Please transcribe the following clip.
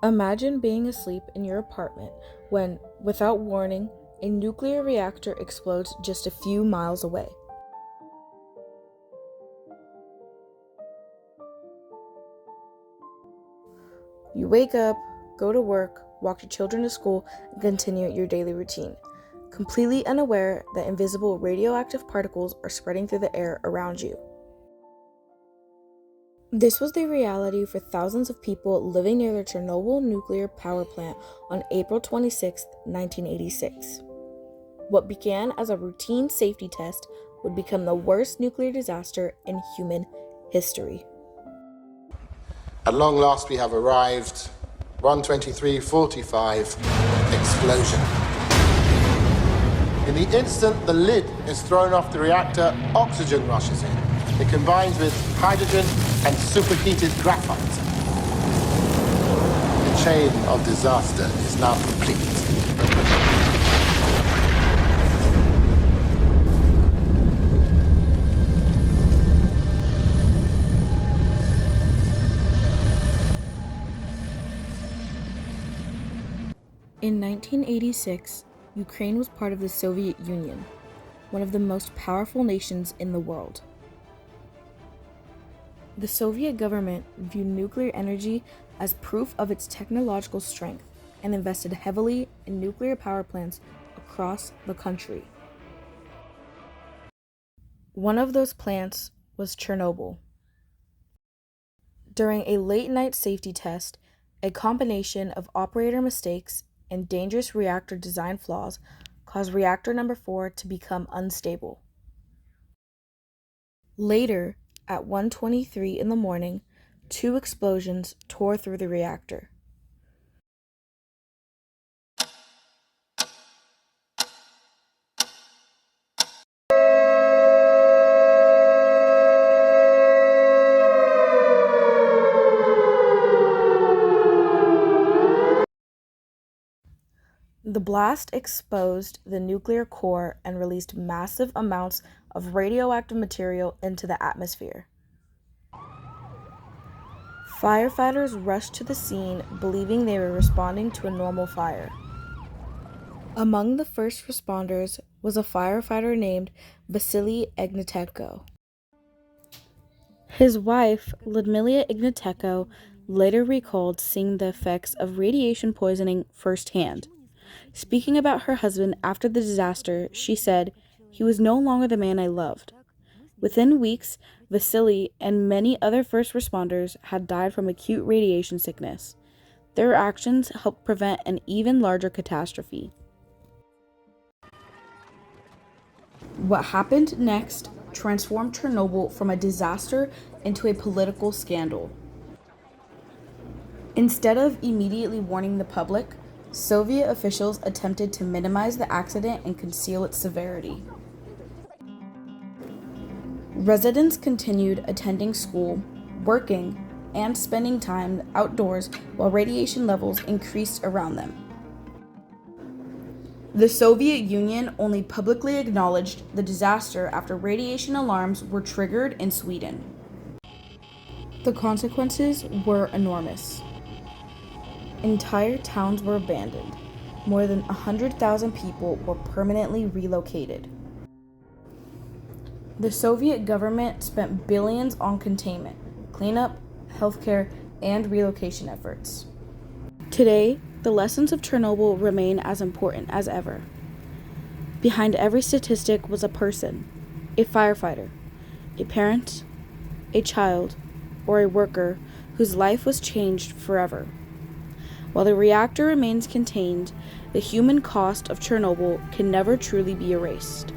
Imagine being asleep in your apartment when, without warning, a nuclear reactor explodes just a few miles away. You wake up, go to work, walk your children to school, and continue your daily routine, completely unaware that invisible radioactive particles are spreading through the air around you. This was the reality for thousands of people living near the Chernobyl nuclear power plant on April 26, 1986. What began as a routine safety test would become the worst nuclear disaster in human history. At long last we have arrived. 1:23:45, explosion. In the instant the lid is thrown off the reactor, oxygen rushes in. It combines with hydrogen and superheated graphite. The chain of disaster is now complete. In 1986, Ukraine was part of the Soviet Union, one of the most powerful nations in the world. The Soviet government viewed nuclear energy as proof of its technological strength and invested heavily in nuclear power plants across the country. One of those plants was Chernobyl. During a late-night safety test, a combination of operator mistakes and dangerous reactor design flaws caused reactor number 4 to become unstable. Later, at 1:23 in the morning, 2 explosions tore through the reactor. The blast exposed the nuclear core and released massive amounts of radioactive material into the atmosphere. Firefighters rushed to the scene believing they were responding to a normal fire. Among the first responders was a firefighter named Vasily Ignatенko. His wife, Lyudmila Ignatенko, later recalled seeing the effects of radiation poisoning firsthand. Speaking about her husband after the disaster, she said, "He was no longer the man I loved." Within weeks, Vasily and many other first responders had died from acute radiation sickness. Their actions helped prevent an even larger catastrophe. What happened next transformed Chernobyl from a disaster into a political scandal. Instead of immediately warning the public, Soviet officials attempted to minimize the accident and conceal its severity. Residents continued attending school, working, and spending time outdoors while radiation levels increased around them. The Soviet Union only publicly acknowledged the disaster after radiation alarms were triggered in Sweden. The consequences were enormous. Entire towns were abandoned. More than 100,000 people were permanently relocated. The Soviet government spent billions on containment, cleanup, healthcare, and relocation efforts. Today, the lessons of Chernobyl remain as important as ever. Behind every statistic was a person, a firefighter, a parent, a child, or a worker whose life was changed forever. While the reactor remains contained, the human cost of Chernobyl can never truly be erased.